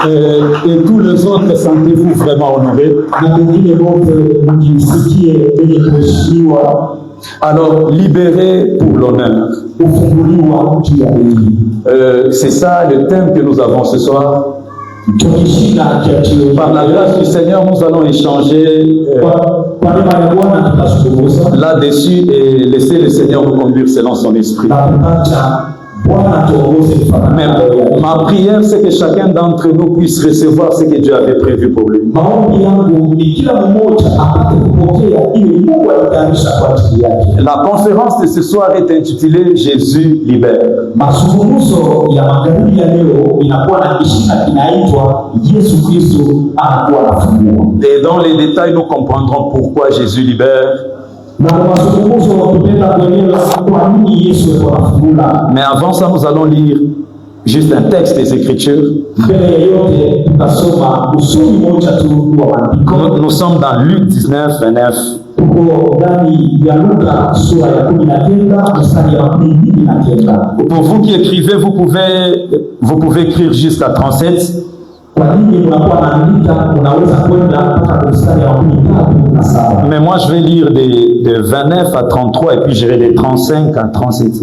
Et tous les autres, sentez-vous vraiment honorés. Alors, libérés pour l'honneur. C'est ça le thème que nous avons ce soir. Par la grâce du Seigneur, nous allons échanger là-dessus et laisser le Seigneur nous conduire selon son esprit. Mais ma prière, c'est que chacun d'entre nous puisse recevoir ce que Dieu avait prévu pour lui. La conférence de ce soir est intitulée Jésus libère. Et dans les détails, nous comprendrons pourquoi Jésus libère. Mais avant ça, nous allons lire juste un texte des Écritures. Nous sommes dans Luc 19, 29. Pour vous qui écrivez, vous pouvez écrire jusqu'à 37. Mais moi je vais lire de 29 à 33 et puis j'irai des 35 à 37.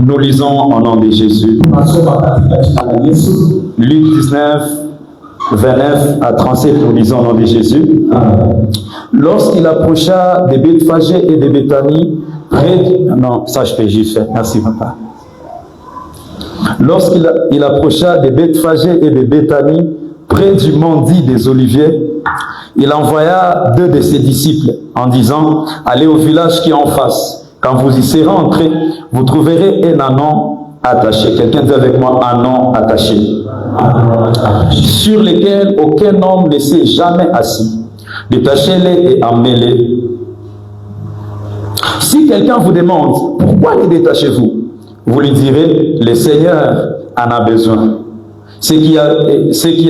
Nous lisons au nom de Jésus. Luc 19, 29 à 37, nous lisons au nom de Jésus. Lorsqu'il approcha de Bethphage et de Béthanie, non, ça je peux juste faire. Merci, papa. Lorsqu'il approcha de Bethphage et de Béthanie, près du mont dit des Oliviers, il envoya 2 de ses disciples en disant: allez au village qui est en face. Quand vous y serez entrés, vous trouverez un ânon attaché. Quelqu'un dit avec moi: ânon attaché. Sur lesquels aucun homme ne s'est jamais assis. Détachez-les et emmenez-les. Si quelqu'un vous demande pourquoi les détachez-vous, vous lui direz: le Seigneur en a besoin. Ceux qui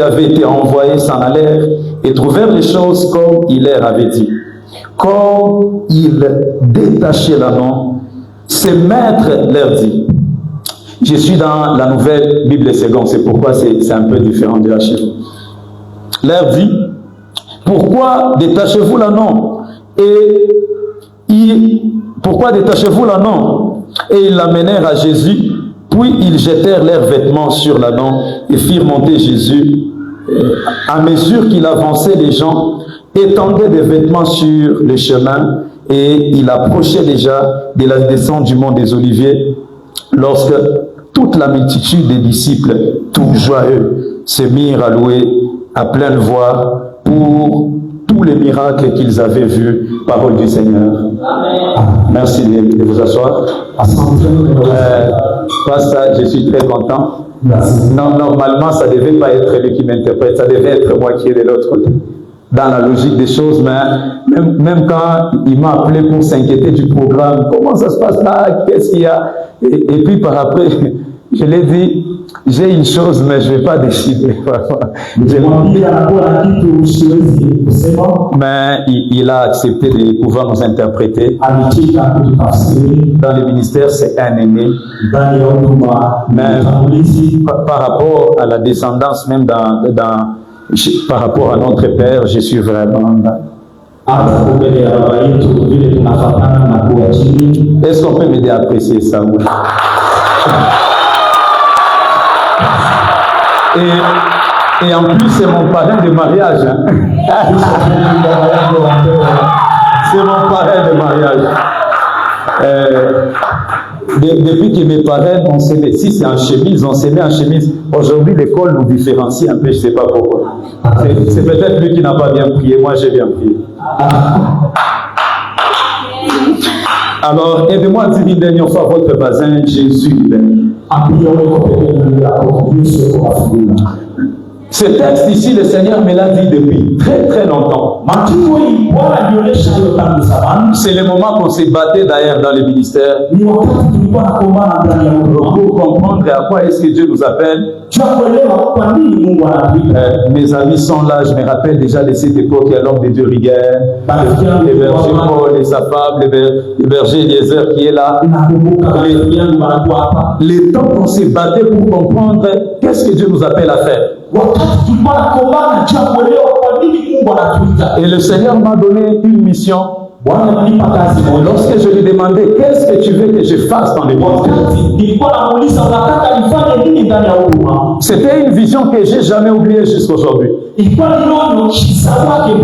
avaient été envoyés s'en allèrent et trouvèrent les choses comme il leur avait dit. Comme il détachait l'ânon, ce maître leur dit. Je suis dans la nouvelle Bible seconde, c'est pourquoi c'est un peu différent de la chez vous. Leur dit: pourquoi détachez-vous l'ânon? Pourquoi détachez-vous l'ânon? Et ils l'amenèrent à Jésus, puis ils jetèrent leurs vêtements sur l'ânon et firent monter Jésus. À mesure qu'il avançait, les gens étendaient des vêtements sur le chemin et il approchait déjà de la descente du mont des Oliviers lorsque toute la multitude des disciples, tout joyeux, se mirent à louer à pleine voix pour tous les miracles qu'ils avaient vus. Parole du Seigneur. Amen. Merci de vous asseoir. Pasteur, je suis très content. Non, normalement, ça ne devait pas être lui qui m'interprète, ça devait être moi qui est de l'autre côté. Dans la logique des choses, mais même quand il m'a appelé pour s'inquiéter du programme, comment ça se passe là, qu'est-ce qu'il y a, et puis par après, je l'ai dit, j'ai une chose, mais je ne vais pas décider. Mais il a accepté de pouvoir nous interpréter. Dans le ministère, c'est un aîné. Mais par rapport à la descendance, même par rapport à notre père, je suis vraiment... Est-ce qu'on peut m'aider à apprécier ça? Et en plus, c'est mon parrain de mariage. C'est mon parrain de mariage. Depuis que mes parrains, on s'est mis, si c'est en chemise, on s'est mis en chemise. Aujourd'hui, l'école nous différencie un peu, je ne sais pas pourquoi. C'est peut-être lui qui n'a pas bien prié, moi j'ai bien prié. Alors, aidez-moi à dire une dernière fois à votre voisin: Jésus libère. Ce texte ici, le Seigneur me l'a dit depuis très très longtemps. C'est le moment qu'on s'est battu d'ailleurs dans le ministère pour comprendre à quoi est-ce que Dieu nous appelle. Mes amis sont là, je me rappelle déjà de cette époque, il y a l'homme de Dieu Rigueur, les bergers Paul, les Safab, les bergers Eliezer qui est là. Les temps qu'on s'est battu pour comprendre qu'est-ce que Dieu nous appelle à faire. Et le Seigneur m'a donné une mission. Lorsque je lui demandais qu'est-ce que tu veux que je fasse dans le ministère, c'était une vision que j'ai jamais oubliée jusqu'à aujourd'hui.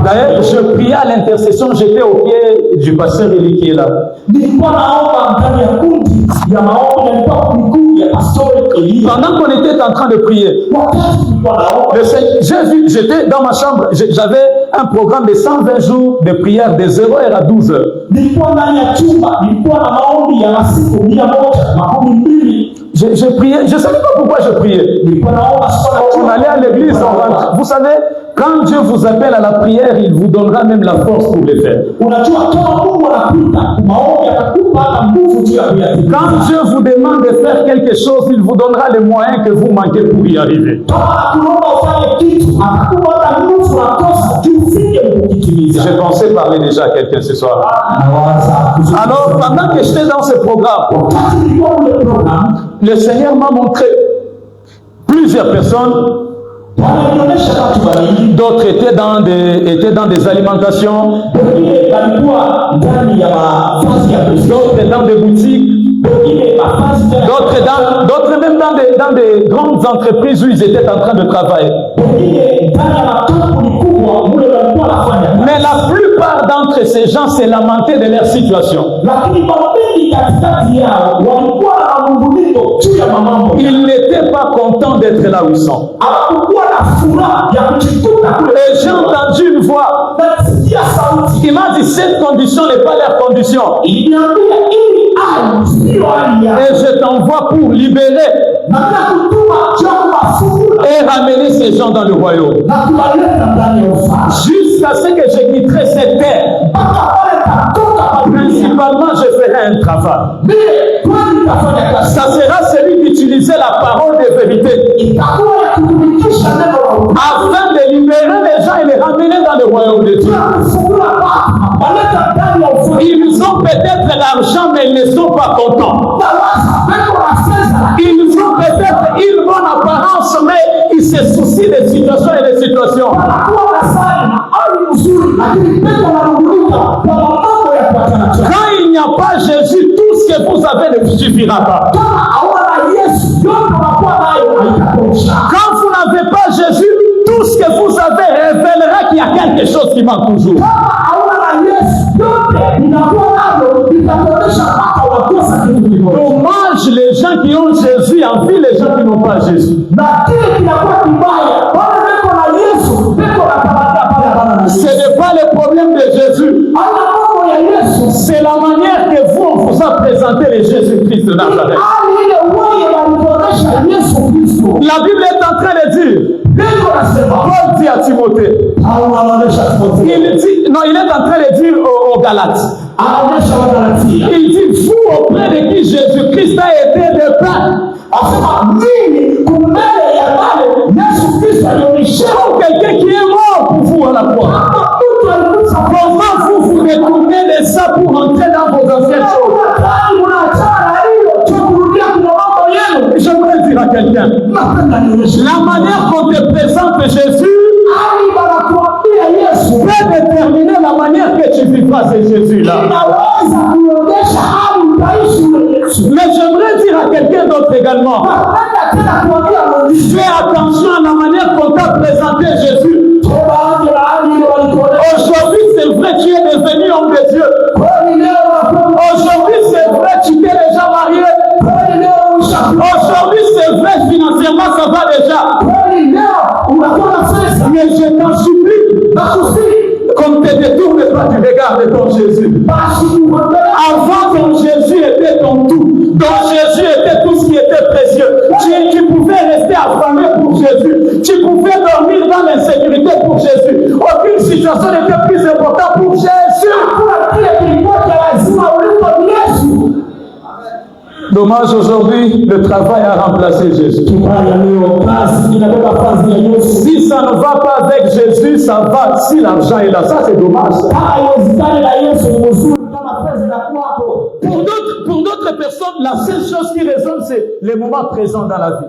D'ailleurs, je priais à l'intercession, j'étais au pied du pasteur Eli qui est là. Pendant qu'on était en train de prier, j'étais dans ma chambre, j'avais un programme de 120 jours de prière de 0h à 12h. Je priais, je ne savais pas pourquoi je priais. On allait à l'église, on rentre. Vous savez, quand Dieu vous appelle à la prière, il vous donnera même la force pour le faire. Quand Dieu vous demande de faire quelque chose, il vous donnera les moyens que vous manquez pour y arriver. Je pensais parler déjà à quelqu'un ce soir. Alors, pendant que j'étais dans ce programme, le Seigneur m'a montré plusieurs personnes. D'autres étaient dans des alimentations, d'autres dans des boutiques, d'autres même dans des grandes entreprises où ils étaient en train de travailler. Mais la plupart d'entre ces gens se lamentaient de leur situation. Ils n'étaient pas contents d'être là où ils sont. Et j'ai entendu une voix. Il m'a dit, cette condition n'est pas leur condition. Et je t'envoie pour libérer et ramener ces gens dans le royaume. Jusqu'à ce que je quitterai cette terre. Principalement, je ferai un travail. Ça sera celui d'utiliser la parole de vérité afin de libérer les gens et les ramener dans le royaume de Dieu. Ils ont peut-être l'argent, mais ils ne sont pas contents. Ils ont peut-être une bonne apparence, mais ils se soucient des situations et des situations. Quand il n'y a pas Jésus, tout ce que vous avez ne vous suffira pas. Quand vous n'avez pas Jésus, tout ce que vous avez révélera qu'il y a quelque chose qui manque toujours. Dommage les gens qui ont Jésus envie les gens qui n'ont pas Jésus. Ce n'est pas le problème de Jésus. C'est la manière que vous, on vous a présenté le Jésus-Christ de Nazareth. La Bible est en train de dire, Paul dit à Timothée, il est en train de dire aux Galates, il dit, vous auprès de qui Jésus-Christ a été de pain. Quelqu'un qui est mort pour vous à la croix. Comment vous retournez de ça pour entrer dans vos anciennes choses? J'aimerais dire à quelqu'un, la manière qu'on te présente Jésus peut déterminer la manière que tu vivras ce Jésus-là. Mais j'aimerais dire à quelqu'un d'autre également, fais attention à la manière qu'on t'a présenté Jésus. Aujourd'hui, c'est vrai, tu es devenu homme de Dieu. Aujourd'hui, c'est vrai, tu t'es déjà marié. Aujourd'hui, c'est vrai, financièrement, ça va déjà. Mais je t'en supplie, qu'on ne te détourne pas du regard de ton Jésus. Avant, ton Jésus était ton tout. Ton Jésus était tout ce qui était précieux. Tu pouvais rester affamé pour pour Jésus. Tu pouvais dormir dans l'insécurité pour Jésus. Aucune situation n'était plus importante pour Jésus. Dommage, aujourd'hui, le travail a remplacé Jésus. Si ça ne va pas avec Jésus, ça va si l'argent est là. Ça, c'est dommage. Pour d'autres personnes, la seule chose qui résonne, c'est les moments présents dans la vie.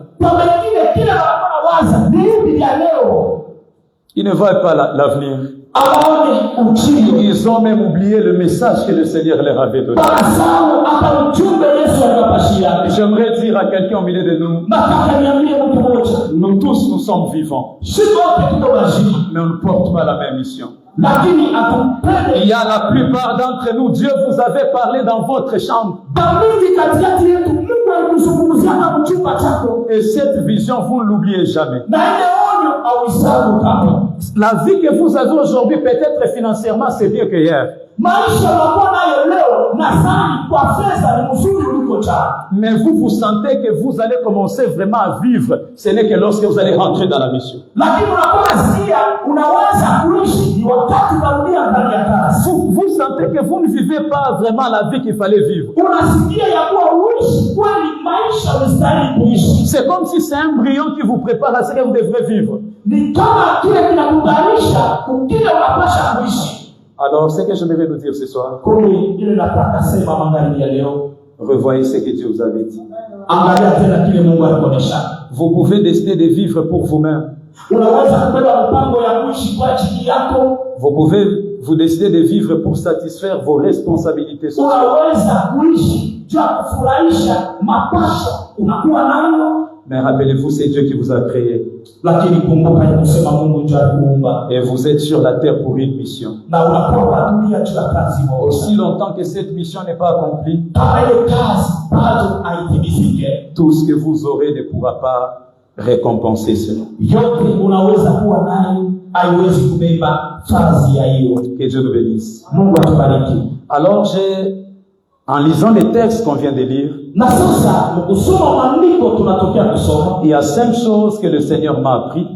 Ils ne voient pas l'avenir. Ils ont même oublié le message que le Seigneur leur avait donné. J'aimerais dire à quelqu'un au milieu de nous, nous tous, nous sommes vivants, mais on ne porte pas la même mission. Il y a la plupart d'entre nous, Dieu vous avait parlé dans votre chambre. Et cette vision, vous ne l'oubliez jamais. La vie que vous avez aujourd'hui, peut-être financièrement, c'est mieux que hier. Mais vous sentez que vous allez commencer vraiment à vivre. Ce n'est que lorsque vous allez rentrer dans la mission. Vous sentez que vous ne vivez pas vraiment la vie qu'il fallait vivre. C'est comme si c'est un embryon qui vous prépare à ce que vous devrez vivre. Alors, ce que je devais vous dire ce soir, revoyez ce que Dieu vous avait dit. Vous pouvez décider de vivre pour vous-même. Vous pouvez vous décider de vivre pour satisfaire vos responsabilités sociales. Mais rappelez-vous, c'est Dieu qui vous a créé. Et vous êtes sur la terre pour une mission. Aussi longtemps que cette mission n'est pas accomplie, tout ce que vous aurez ne pourra pas récompenser cela. Que Dieu nous bénisse. Alors en lisant les textes qu'on vient de lire, il y a 5 choses que le Seigneur m'a appris.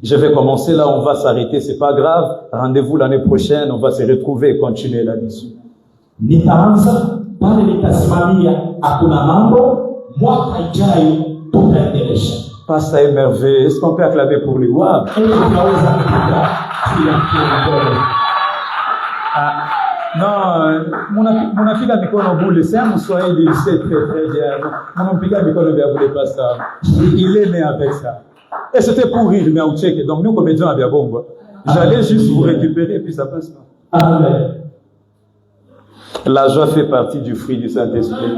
Je vais commencer là, on va s'arrêter, c'est pas grave. Rendez-vous l'année prochaine, on va se retrouver et continuer là-dessus. Pasteur émerveillé, est-ce qu'on peut acclamer pour lui? Wow. Non, mon afika mikono boule, c'est un Swahili, il sait très bien. Mon afika mikono boule pas ça. Il est né avec ça. Et c'était pour rire, mais au tchèque. Donc nous, comédiens à Biabongo, j'allais juste vous récupérer et puis ça passe pas. Amen. La joie fait partie du fruit du Saint-Esprit.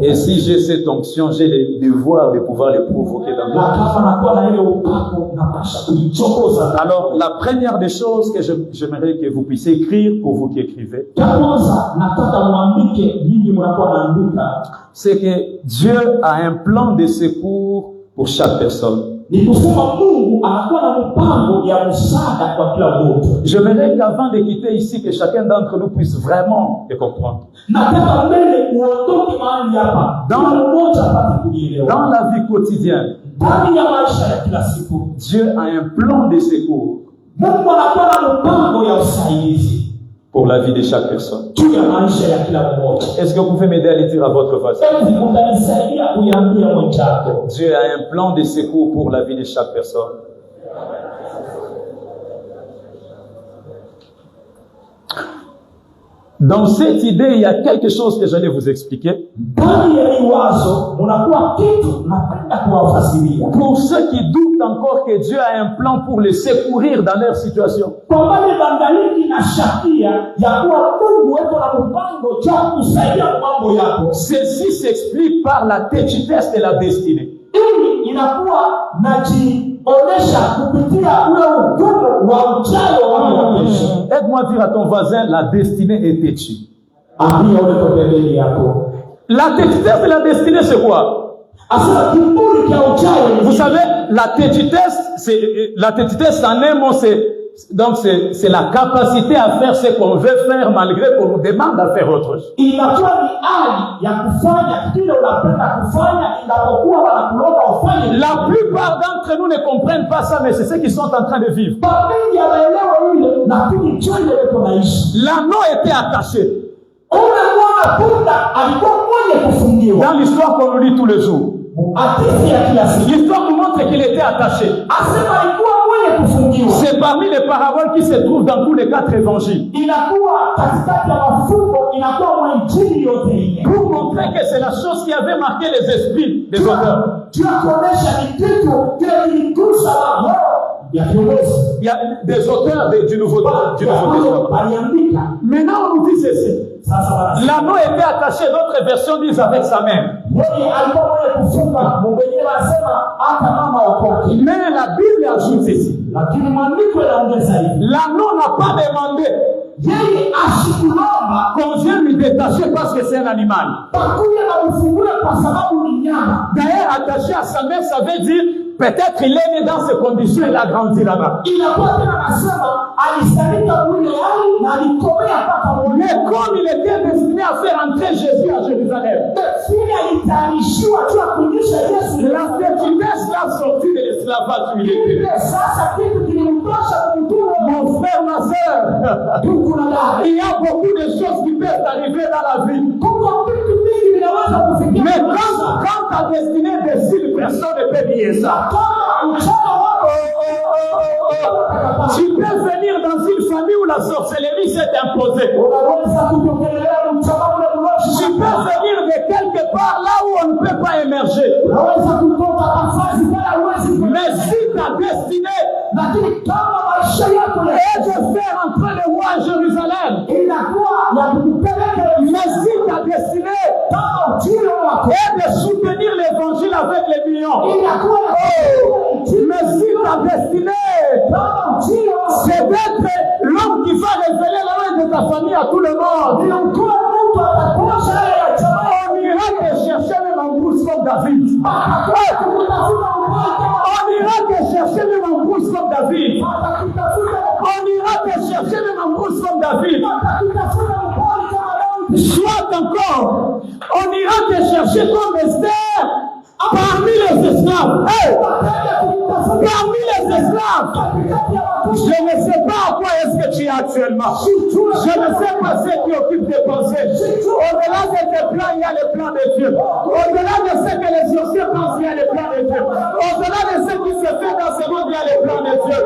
Et si j'ai cette onction, j'ai le devoir de pouvoir les provoquer dans moi. Alors, la première des choses que j'aimerais que vous puissiez écrire, pour vous qui écrivez, c'est que Dieu a un plan de secours pour chaque personne. J'aimerais qu'avant de quitter ici, que chacun d'entre nous puisse vraiment le comprendre. Dans la vie quotidienne, Dieu a un plan de secours pour la vie de chaque personne. Est-ce que vous pouvez m'aider à le dire à votre voisin? Dieu a un plan de secours pour la vie de chaque personne. Dans cette idée, il y a quelque chose que j'allais vous expliquer. Pour ceux qui doutent encore que Dieu a un plan pour les secourir dans leur situation. Ceci s'explique par la têtitude de la destinée. Aide-moi à dire à ton voisin, la destinée est têtue. La têtitude de la destinée, c'est quoi? Vous savez, la têtitude, en un mot, Donc c'est la capacité à faire ce qu'on veut faire malgré qu'on nous demande à faire autre chose. Inakuwa ni hali ya kufanya kile unapenda kufanya inapokuwa wanakuomba ufanye. La plupart d'entre nous ne comprennent pas ça, mais c'est ce qu'ils sont en train de vivre. Wengi wanaelewa ile lakini njoo ile tunaishi. L'anneau était attaché. Unaona punda alikuwa mwenye kufungiwa. Dans l'histoire qu'on nous lit tous les jours. L'histoire nous montre qu'il était attaché. C'est parmi les paraboles qui se trouvent dans tous les 4 évangiles. Pour montrer que c'est la chose qui avait marqué les esprits des auteurs. Il y a des auteurs du Nouveau Testament. Maintenant, on nous dit ceci. L'anneau était attaché, d'autres versions disent avec sa main. Mais la Bible ajoute ceci. L'anneau n'a pas demandé qu'on vienne lui détacher parce que c'est un animal. D'ailleurs, attaché à sa main, ça veut dire peut-être il est né dans ces conditions, il a grandi là-bas. Mais comme il était destiné à faire entrer Jésus à Jérusalem, la petitesse l'a sorti de l'esclavage où il était. Mon frère, ma soeur, il y a beaucoup de choses qui peuvent arriver dans la vie. Mais quand ta destinée décide, personne ne peut nier ça. Tu peux venir dans une famille où la sorcellerie s'est imposée. Tu peux venir de quelque part là où on ne peut pas émerger. Mais si ta destinée est de faire entrer le roi à Jérusalem, mais si ta destinée est de soutenir l'évangile avec les millions, mais si ta destinée c'est d'être l'homme qui va révéler la loi de ta famille à tout le monde, on ira te chercher même en brousse comme David. On ira te chercher même en brousse comme David. On ira te chercher même en brousse comme David. Soit encore, on ira te chercher comme Esther parmi les esclaves. Hey! Parmi les esclaves. Je ne sais pas à quoi est-ce que tu es actuellement. Je ne sais pas ce qui occupe tes pensées. Au-delà de tes plans, il y a les plans de Dieu. Au-delà de ce que les sorciers pensent, il y a les plans de Dieu. Au-delà de ce qui se fait dans ce monde, il y a les plans de Dieu.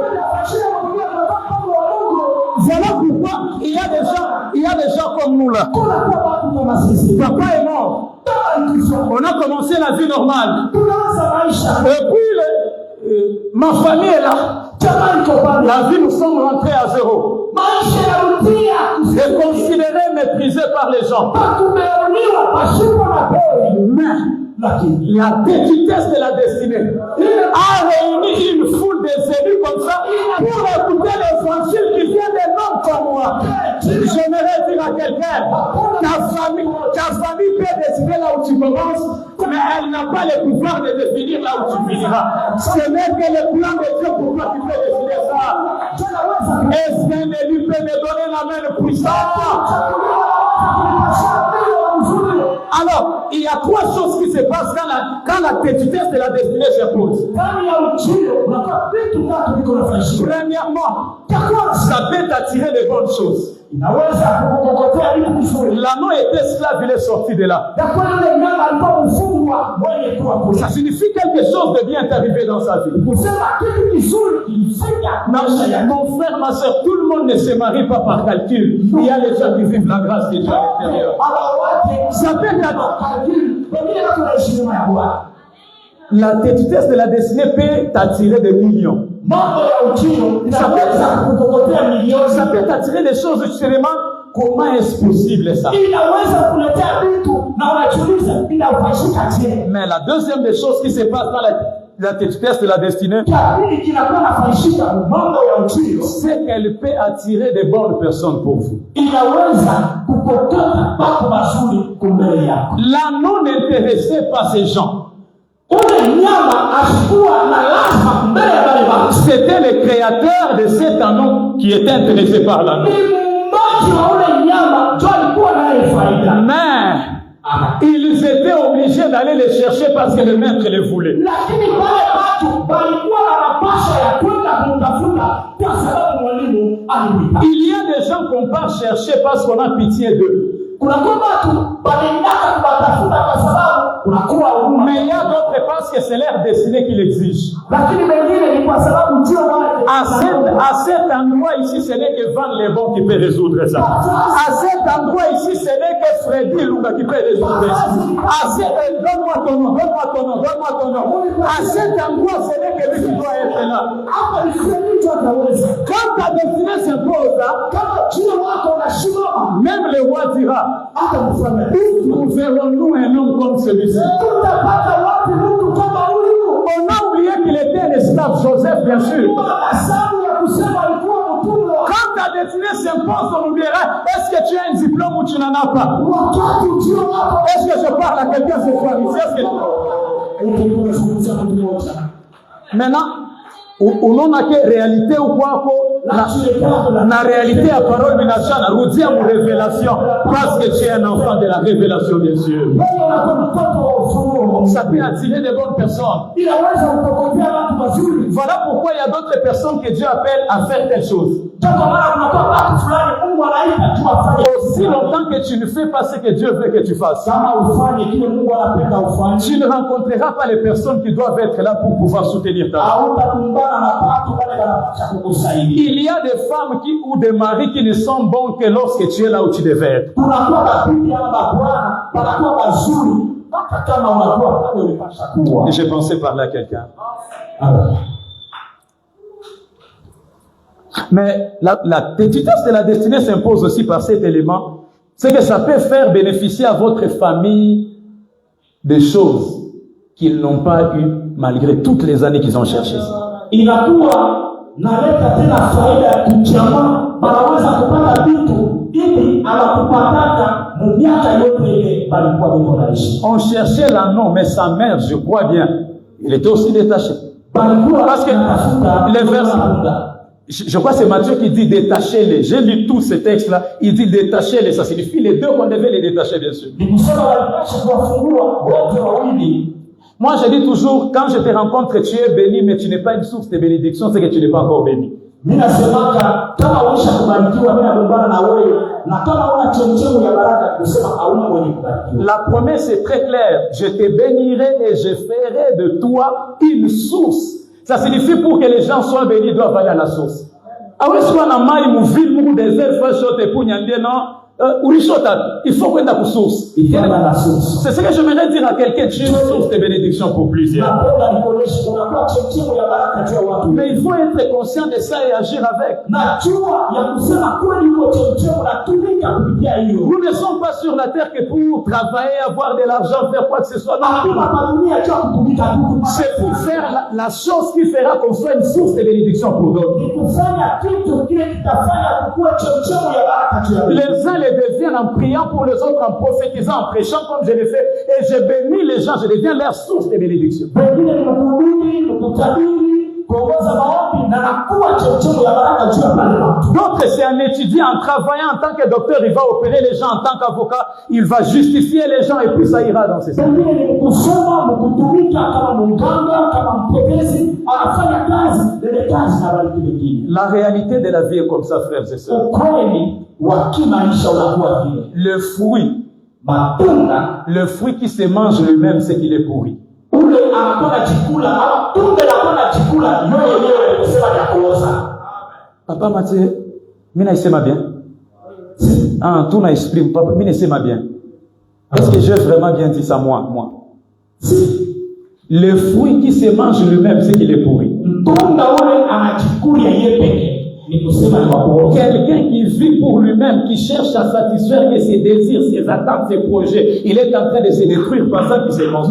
Voilà pourquoi il y a des gens comme nous là. Papa est mort. On a commencé la vie normale. Et puis, ma famille est là. La vie, nous sommes rentrés à zéro. Et considérés, méprisés par les gens. Mais la petitesse de la destinée a réuni une foule des élus comme ça pour écouter l'évangile qui vient des hommes comme moi. J'aimerais dire à quelqu'un, ta famille peut décider là où tu commences, mais elle n'a pas le pouvoir de définir là où tu finiras. Ce n'est que le plan de Dieu pour toi qui peut décider ça. Est-ce qu'un élu peut me donner la main puissante? Alors, il y a 3 choses qui se passent quand la petitesse de la destinée se pose. Premièrement, ça peut t'attirer de bonnes choses. L'anneau est esclave, il est sorti de là. Ça signifie quelque chose de bien arrivé dans sa vie. Mon frère, ma soeur, tout le monde ne se marie pas par calcul. Il y a les gens qui vivent la grâce de Dieu à l'intérieur. Ça peut la petitesse de la destinée peut t'attirer des millions. Ça peut t'attirer des choses extrêmement. Comment est-ce possible ça? Mais la deuxième des choses qui se passe dans la petitesse de la destinée, c'est qu'elle peut attirer des bonnes personnes pour vous. L'anneau n'intéressait pas ces gens. C'était le créateur de cet anneau qui était intéressé par l'anneau. Mais ils étaient obligés d'aller les chercher parce que le maître les voulait. Il y a des gens qu'on part chercher parce qu'on a pitié d'eux. Mais il y a d'autres parce que c'est leur destinée qui l'exige. À cet endroit ici, ce n'est que Van Lebon qui peut résoudre ça. À cet endroit ici, ce n'est que Freddy Lunga qui peut résoudre ça. Donne-moi ton nom. À cet endroit, ce n'est que lui qui doit être là. Quand ta destinée s'impose, même le roi dira, où verrons-nous un homme comme celui-ci? On a oublié qu'il était un esclave, Joseph, bien sûr. Quand ta destinée s'impose, on oubliera, est-ce que tu as un diplôme ou tu n'en as pas? Est-ce que je parle à quelqu'un ce soir ici? Maintenant, on n'a que réalité ou quoi? La réalité à parole de la chaîne, à redire mon révélation, parce que tu es un enfant de la révélation, bien sûr. Ça peut attirer des bonnes personnes. Voilà pourquoi il y a d'autres personnes que Dieu appelle à faire telle chose. Aussi longtemps que tu ne fais pas ce que Dieu veut que tu fasses, tu ne rencontreras pas les personnes qui doivent être là pour pouvoir soutenir ta vie. Il y a des femmes ou des maris qui ne sont bons que lorsque tu es là où tu devais être. Et j'ai pensé parler à quelqu'un. Mais la vitesse de la destinée s'impose aussi par cet élément. C'est que ça peut faire bénéficier à votre famille des choses qu'ils n'ont pas eues malgré toutes les années qu'ils ont cherché ça. On cherchait l'anneau, mais sa mère, je crois bien, il était aussi détaché. Parce que les versets, je crois que c'est Matthieu qui dit détachez-les. J'ai lu tous ces textes-là. Il dit détachez-les. Ça signifie les deux qu'on devait les détacher, bien sûr. Moi, je dis toujours, quand je te rencontre, tu es béni, mais tu n'es pas une source de bénédiction, c'est que tu n'es pas encore béni. La promesse est très claire. Je te bénirai et je ferai de toi une source. Ça signifie pour que les gens soient bénis, ils doivent aller à la source. Il faut qu'on ait la source. C'est ce que j'aimerais dire à quelqu'un, tu es une source de bénédiction pour plusieurs. Mais il faut être conscient de ça et agir avec. Nous ne sommes pas sur la terre que pour travailler, avoir de l'argent, faire quoi que ce soit. C'est pour faire la chose qui fera qu'on soit une source de bénédiction pour d'autres. Les uns les deviennent en priant pour les autres, en prophétisant, en prêchant comme je l'ai fait, et je bénis les gens, je deviens leur source de bénédiction. D'autres, c'est un étudiant en travaillant en tant que docteur, il va opérer les gens en tant qu'avocat, il va justifier les gens et puis ça ira dans ces sens. La réalité de la vie est comme ça, frères et sœurs. Le fruit qui se mange lui-même, c'est qu'il est pourri. Papa Mathieu, mina isema bien. Ah, tout n'a exprime papa, mina isema bien. Est-ce que j'ai vraiment bien dit ça moi? Le fruit qui se mange lui-même, c'est qu'il est pourri. Quelqu'un qui vit pour lui-même, qui cherche à satisfaire ses désirs, ses attentes, ses projets, il est en train de se détruire par ça qui se mange.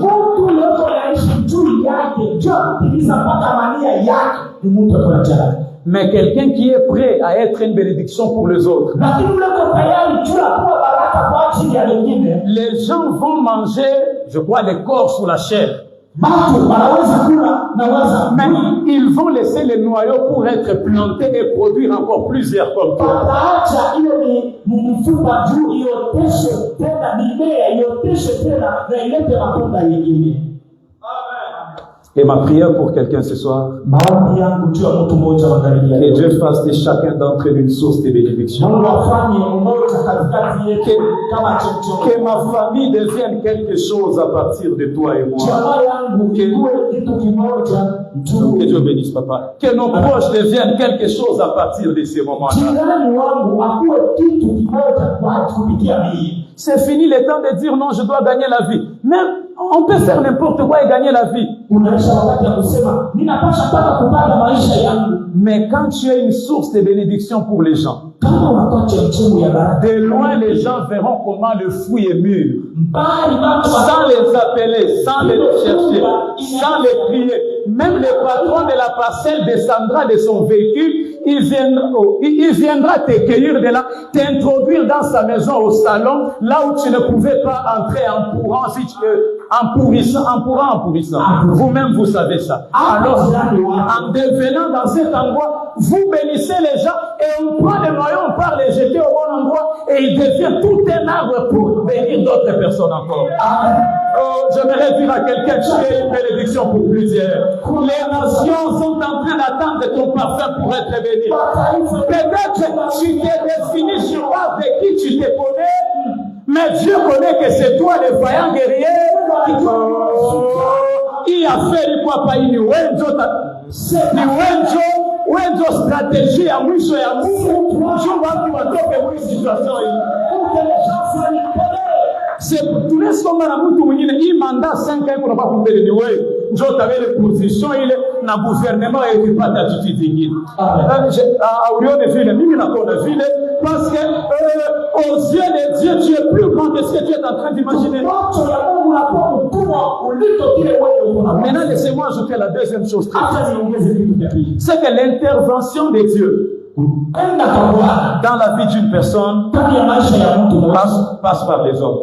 Mais quelqu'un qui est prêt à être une bénédiction pour les autres. Les gens vont manger, je crois, les corps sous la chair. Mais ils vont laisser les noyaux pour être plantés et produire encore plusieurs comme toi. Et ma prière pour quelqu'un ce soir, que Dieu fasse de chacun d'entre eux une source de bénédiction. Que ma famille devienne quelque chose à partir de toi et moi. Que Dieu bénisse, papa. Que nos proches deviennent quelque chose à partir de ces moments-là. C'est fini le temps de dire non, je dois gagner la vie. Même on peut faire n'importe quoi et gagner la vie. Mais quand tu es une source de bénédiction pour les gens, de loin les gens verront comment le fruit est mûr. Sans les appeler, sans les chercher, sans les prier. Même le patron de la parcelle descendra de son véhicule, il viendra te cueillir de là, t'introduire dans sa maison au salon, là où tu ne pouvais pas entrer en pourrant, en pourrissant. Vous-même, vous savez ça. Alors, en devenant dans cet endroit, vous bénissez les gens et on prend les moyens, on part les jeter au bon endroit et il devient tout un arbre pour bénir d'autres personnes encore. Oh, j'aimerais dire à quelqu'un, tu es une bénédiction pour plusieurs. Les nations sont en train d'attendre ton parfum pour être béni. Peut-être tu t'es destiné sur base de qui tu te connais, mais Dieu connaît que c'est toi le vaillant guerrier. Il a fait du papa ini wenjo stratégie ya mwisho ya Mungu juu watu watoke muri situation hii. C'est tous les sommets na mtu mwingine hii mandat 5 ans kuna kwa mbele ni wewe ndio tabele position ile na gouvernement ikipata attitude nyingine. Aulione vile mimi naona vile parce que aux yeux de Dieu tu es plus grand que ce que tu es en train d'imaginer. Maintenant laissez-moi ajouter la deuxième chose. C'est que l'intervention de Dieu dans la vie d'une personne passe par les hommes.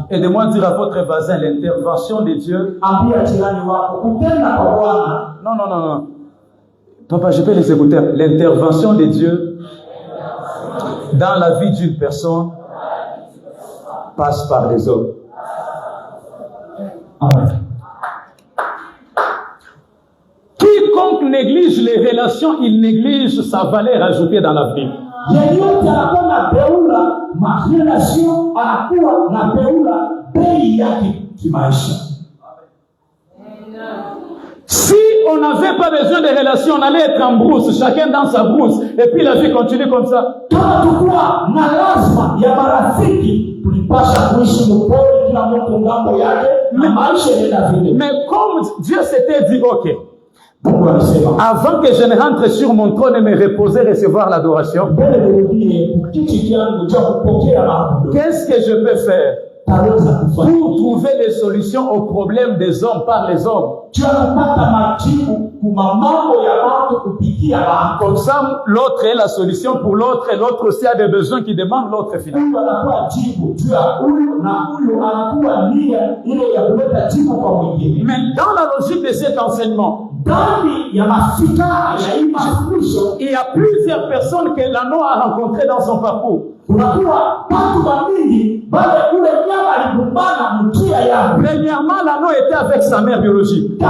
Aidez-moi à dire à votre voisin, l'intervention de Dieu. Non. Papa, je peux les écouter. L'intervention de Dieu dans la vie d'une personne passe par les hommes. Amen. Quiconque néglige les relations, il néglige sa valeur ajoutée dans l'avenir. Si on n'avait pas besoin de relations, on allait être en brousse, chacun dans sa brousse, et puis la vie continue comme ça. Mais comme Dieu s'était dit, ok, avant que je ne rentre sur mon trône et me reposer, recevoir l'adoration, qu'est-ce que je peux faire pour trouver des solutions aux problèmes des hommes par les hommes? Comme ça, l'autre est la solution pour l'autre et l'autre aussi a des besoins qui demandent l'autre finalement. Mais dans la logique de cet enseignement, il y a plusieurs personnes que l'anneau a rencontrées dans son parcours. Premièrement, l'anneau était avec sa mère biologique. Et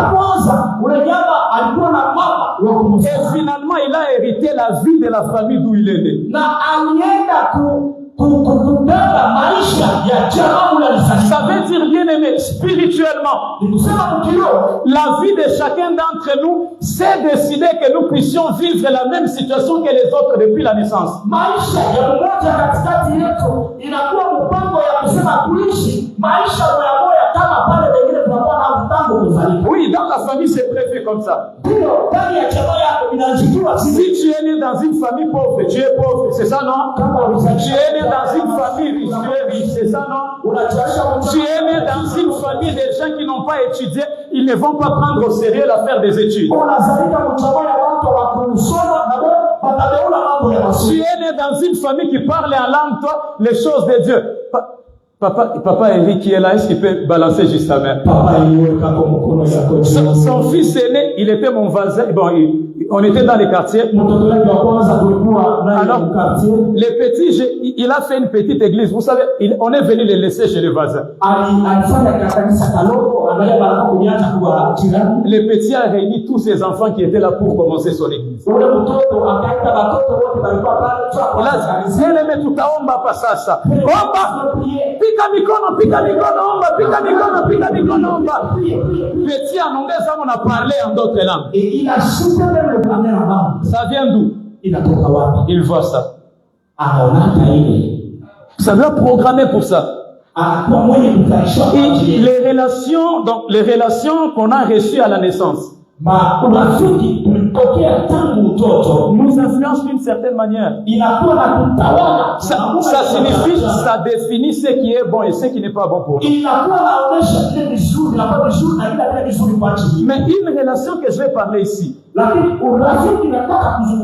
finalement, il a hérité la vie de la famille d'où il est né. Ça veut dire, bien aimé, spirituellement, la vie de chacun d'entre nous, c'est décider que nous puissions vivre la même situation que les autres depuis la naissance. Oui, dans la famille, c'est prévu comme ça. Si tu es né dans une famille pauvre, tu es pauvre, c'est ça, non? Tu es né dans une famille riche, tu es riche, c'est ça, non? Tu es né dans une famille de gens qui n'ont pas étudié, ils ne vont pas prendre au sérieux l'affaire des études. Tu es né dans une famille qui parle en langue, toi, les choses de Dieu. Papa Eric qui est là, est-ce qu'il peut balancer juste sa main? Son fils aîné, il était mon voisin. Bon, on était dans les quartiers. Alors, les petits, il a fait une petite église. Vous savez, on est venu les laisser chez les voisins. Les petits a réuni tous ses enfants qui étaient là pour commencer son église. Là, mais tout à omba pas ça. Omba, pika mikono, omba, pika mikono, omba. Petit en anglais, ça on a parlé en d'autres langues. Et il a chuté même le premier avant. Ça vient d'où? Il voit ça. Ça doit programmer pour ça. Et les relations, donc les relations qu'on a reçues à la naissance, nous influencent d'une certaine manière. Ça signifie, ça définit ce qui est bon et ce qui n'est pas bon pour nous. Mais une relation que je vais parler ici,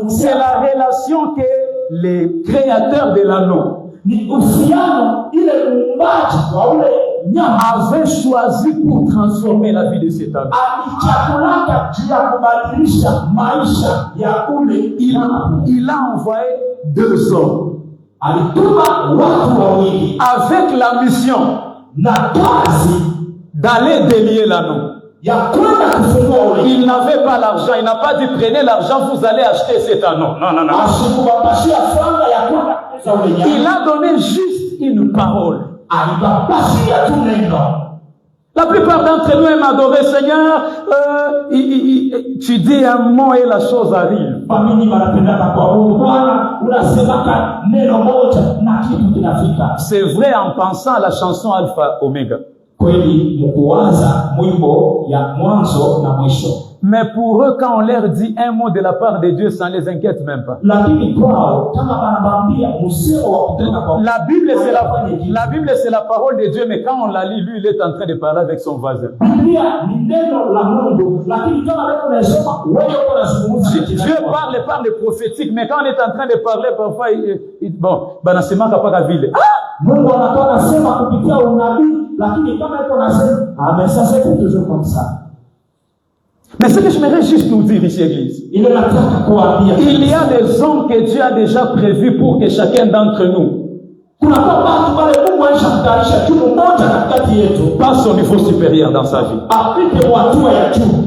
c'est la relation que les créateurs de l'anneau avait choisi pour transformer la vie de cet homme. Il a envoyé 2 hommes avec la mission d'aller délier l'anneau. Il n'avait pas l'argent, il n'a pas dit prenez l'argent, vous allez acheter cet anneau. Non. Il a donné juste une parole. La plupart d'entre nous aiment adorer Seigneur. Tu dis un mot et la chose arrive. C'est vrai en pensant à la chanson Alpha Omega. Mais pour eux, quand on leur dit un mot de la part de Dieu, ça ne les inquiète même pas. La Bible, c'est la parole de Dieu, mais quand on la lit, lui, il est en train de parler avec son voisin. Dieu parle prophétique, mais quand on est en train de parler, parfois, c'est ma capacité à ville. Mais ça c'est toujours comme ça. Mais ce que j'aimerais juste nous dire ici, Église, il y a des hommes que Dieu a déjà prévus pour que chacun d'entre nous passe au niveau supérieur dans sa vie.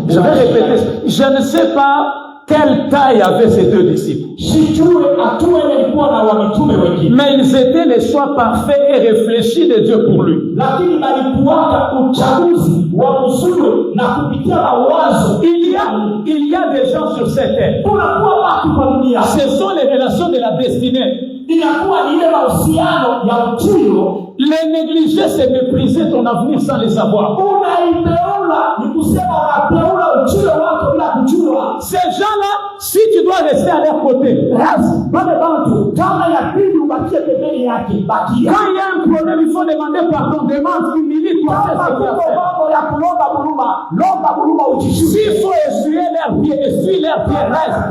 Je vais répéter, je ne sais pas quelle taille avaient ces 2 disciples. Mais ils étaient les choix parfaits et réfléchis de Dieu pour lui. Il y a des gens sur cette terre. Ce sont les relations de la destinée. Les négliger, c'est mépriser ton avenir sans les savoir. Ces gens-là, si tu dois rester à leur côté, quand il y a un problème, il faut demander pardon, demande, humilie-toi. S'il faut essuyer leurs pieds, essuie leurs pieds, reste.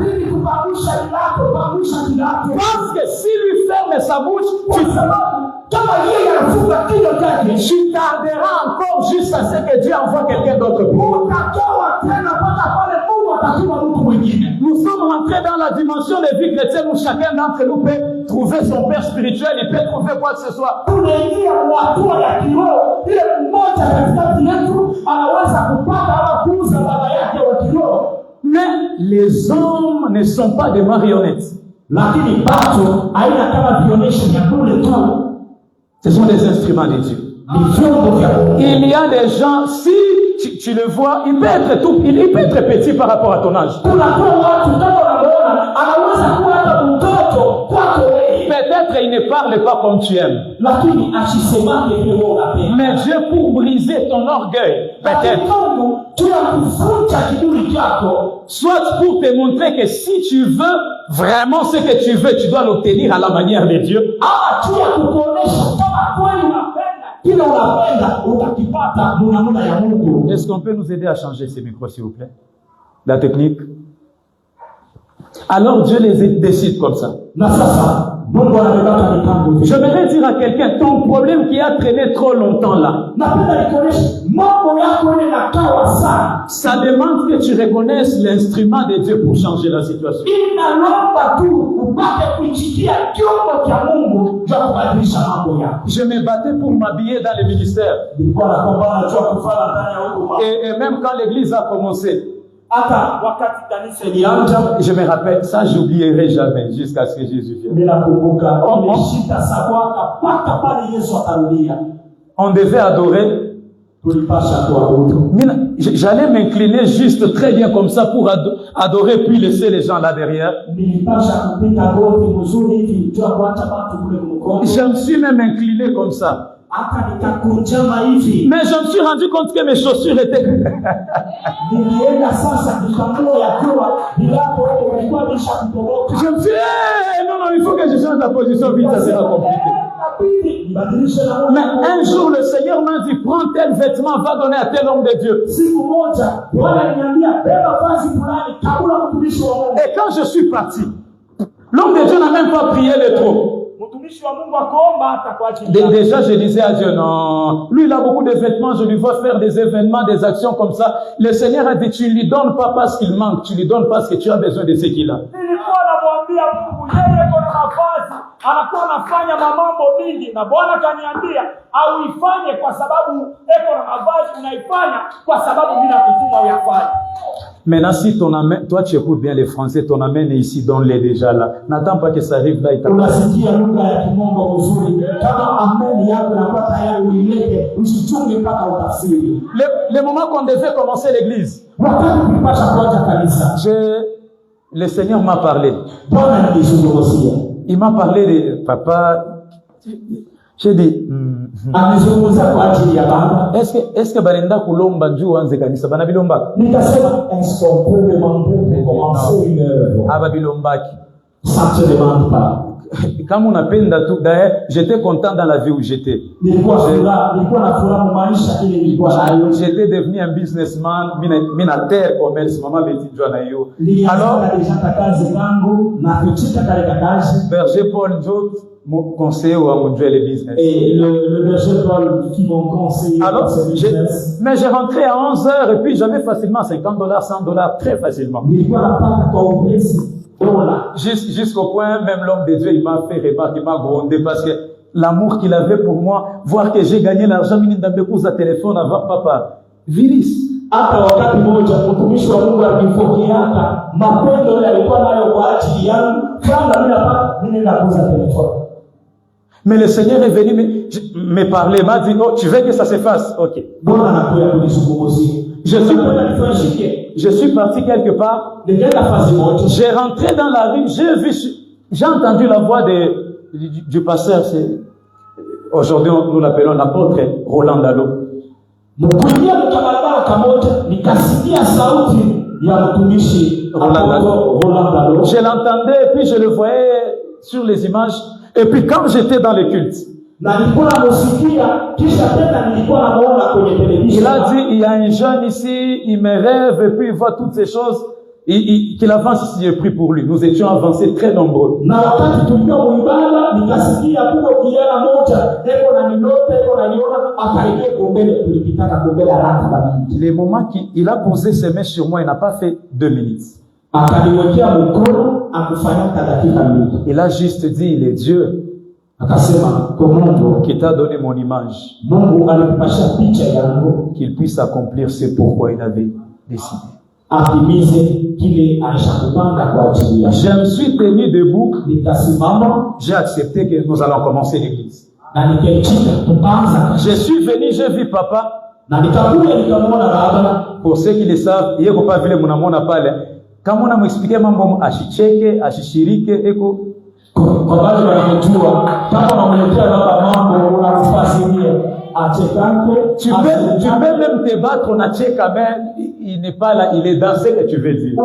Parce que s'il lui ferme sa bouche, tu tarderas encore jusqu'à ce que Dieu envoie quelqu'un d'autre pour toi. Nous sommes rentrés dans la dimension de vie chrétienne où chacun d'entre nous peut trouver son père spirituel, il peut trouver quoi que ce soit. Mais les hommes ne sont pas des marionnettes. Ce sont des instruments de Dieu. Il y a des gens, si tu le vois, il peut être petit par rapport à ton âge. Peut-être il ne parle pas comme tu aimes. Mais Dieu pour briser ton orgueil, peut-être. Soit pour te montrer que si tu veux vraiment ce que tu veux, tu dois l'obtenir à la manière de Dieu. Est-ce qu'on peut nous aider à changer ces micros, s'il vous plaît? La technique. Alors Dieu les décide comme ça. Na sasa Mungu anabeba mipango. Je voudrais dire à quelqu'un, ton problème qui a traîné trop longtemps là, Napenda nikuoneshe mambo yako ile nakawa sana. ça demande que tu reconnaisses l'instrument de Dieu pour changer la situation. Inalomba tu upate kujikia chombo cha Mungu cha kubadilisha mambo yako. Je me battais pour m'habiller dans le ministère. Nilikuwa nakombana tu kufanya ndani ya huduma. Et même quand l'église a commencé, Hata wakati kanisa ilianza, je me rappelle, ça j'oublierai jamais jusqu'à ce que Jésus vienne. ninakumbuka umeshika sakwaka mpaka pale Yesu atarudia. On devait adorer. Tulipasha kuabudu. J'allais m'incliner juste très bien comme ça pour adorer puis laisser les gens là derrière. Nilipasha kupita goti mzuri hivi tu kuacha watu kule mkono. Je me suis même incliné comme ça. Hata nikakunjama hivi. Mais je me suis rendu compte que mes chaussures étaient... Nilienda sasa kutambua ya kuwa vilapo vilikuwa vishakutoboka. Je me suis dit, non, il faut que je change la position vite, ça sera compliqué. Mais un jour, le Seigneur m'a dit, prends tel vêtement, va donner à tel homme de Dieu. Et quand je suis parti, l'homme de Dieu n'a même pas prié le trop. Déjà, je disais à Dieu, non, lui, il a beaucoup de vêtements, je lui vois faire des événements, des actions comme ça. Le Seigneur a dit, tu ne lui donnes pas parce qu'il manque, tu lui donnes parce que tu as besoin de ce qu'il a. Anakuwa anafanya mambo mingi na Bwana kaniambia au ifanye kwa sababu eko na mavazi, unaifanya kwa sababu mimi nakutuma uyafanye. Maintenant, si ton amen, toi tu écoutes bien les Français, ton amen est ici, donne-les déjà là. N'attends pas que ça arrive là. Unasikia lugha ya Kimongo mzuri. Kama amen yako inakuwa tayari uilete, usichunge mpaka utafsiri. Le moment qu'on devait commencer l'église, wakati tulipasha kuanza kanisa, le Seigneur m'a parlé. Bwana alizungumzia. Il m'a parlé de papa. J'ai dit, est-ce que Barinda Kulomba Njou anze kanisa bana bilomba? Nikasema, est-ce qu'on peut demander pour commencer une œuvre? Aba bilombaki. Ça ne te demande pas. Comme on appelle tout, d'ailleurs, j'étais content dans la vie où j'étais. J'étais devenu un businessman, mina terre commerce, maman Betty Joanayo. Alors, Berger Paul Job, mon conseiller ou à mon le business. Et le Berger Paul qui m'ont conseillé. Alors, mais j'ai rentré à 11h et puis j'avais facilement $50, $100, très facilement. Jusqu'au point, même l'homme de Dieu, il m'a fait remarquer, il m'a grondé parce que l'amour qu'il avait pour moi, voir que j'ai gagné l'argent, mini d'ambekouza téléphone avant papa. Viris. Hata wakati mmoja mtumishi wa Mungu alipokeaka mapendo yalikuwa nayo kwa ajili yangu, kama mimi hapa mimi nakuza telefoni. Mais le Seigneur est venu me parler, m'a dit, oh, tu veux que ça se fasse? Ok. Je suis parti quelque part. J'ai rentré dans la rue, j'ai entendu la voix du pasteur. Aujourd'hui, nous l'appelons l'apôtre Roland Dalo. Je l'entendais et puis je le voyais sur les images. Et puis quand j'étais dans le culte, il a dit, il y a un jeune ici, il me rêve et puis il voit toutes ces choses. Qu'il avance ici, j'ai pris pour lui. Nous étions avancés très nombreux. Les moments qu'il a posé ses mains sur moi, il n'a pas fait 2 minutes. Il a juste dit, il est Dieu qui t'a donné mon image, qu'il puisse accomplir ce pourquoi il avait décidé. Je me suis tenu debout. J'ai accepté que nous allons commencer l'église. Je suis venu, j'ai vu papa. Pour ceux qui le savent, il n'y a pas vu le monamona pale. Quand on a m'expliqué mambo ashicheke, ashishirike, eko. Tu peux même te battre, on a tcheka, mais il n'est pas là, il est dans ce que tu veux dire.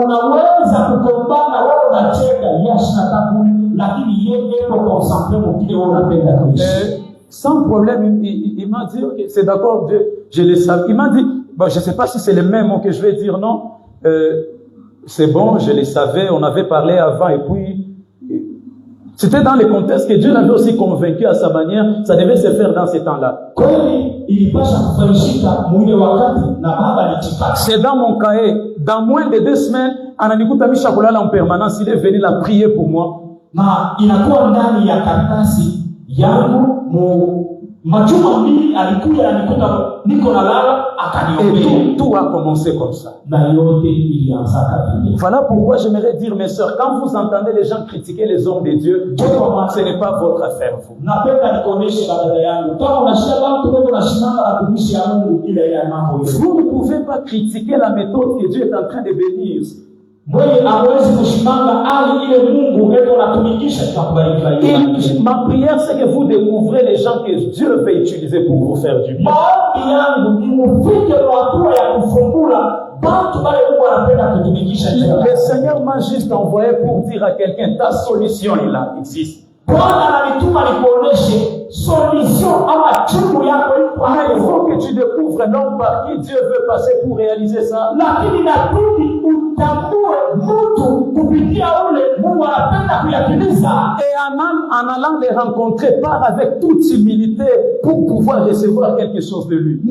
Sans problème, il m'a dit, ok, c'est d'accord, Dieu, je le savais. Il m'a dit, bon, je ne sais pas si c'est le même mot que je vais dire, non. c'est bon, je les savais, on avait parlé avant, et puis c'était dans le contexte que Dieu l'avait aussi convaincu à sa manière, ça devait se faire dans ces temps-là. C'est dans mon cahier, dans moins de 2 semaines, Ananikuta Mishakolala en permanence, il est venu la prier pour moi. Na inakuwa ndani ya karatasi yangu majuma mbili alikuja anikuta niko nalala akaniombea. Tout a commencé comme ça. Na yote ilianza kabisa. Voilà pourquoi j'aimerais dire, mes sœurs, quand vous entendez les gens critiquer les hommes de Dieu, ce n'est pas votre affaire, vous. Napenda nikuoneshe dada yangu kama unashika watu wewe unashimama na kumishi ya Mungu ile ya mambo yote. Vous ne pouvez pas critiquer la méthode que Dieu est en train de bénir. Ma prière, c'est que vous découvrez les gens que Dieu veut utiliser pour vous faire du bien. Le Seigneur m'a juste envoyé pour dire à quelqu'un, ta solution est là, existe. Mais il faut que tu découvres l'homme par qui Dieu veut passer pour réaliser ça. Et en allant les rencontrer, part avec toute humilité pour pouvoir recevoir quelque chose de lui.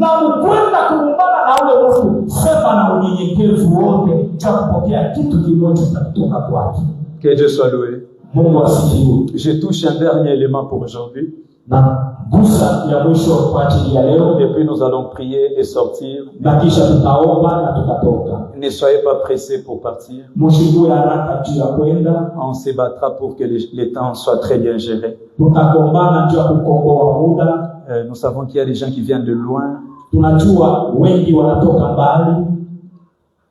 Que Dieu soit loué. Je touche un dernier élément pour aujourd'hui. Et puis nous allons prier et sortir. Ne soyez pas pressés pour partir. On se battra pour que les temps soient très bien gérés. Nous savons qu'il y a des gens qui viennent de loin.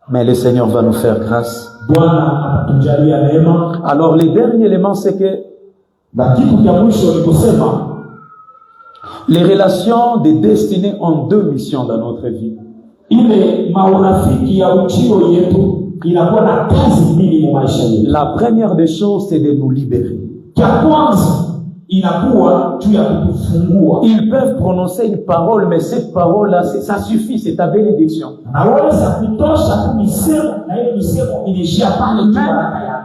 Mais le Seigneur va nous faire grâce. Alors, le dernier élément, c'est que les relations de destinée ont 2 missions dans notre vie. La première des choses, c'est de nous libérer. Ils peuvent prononcer une parole, mais cette parole-là, ça suffit, c'est ta bénédiction.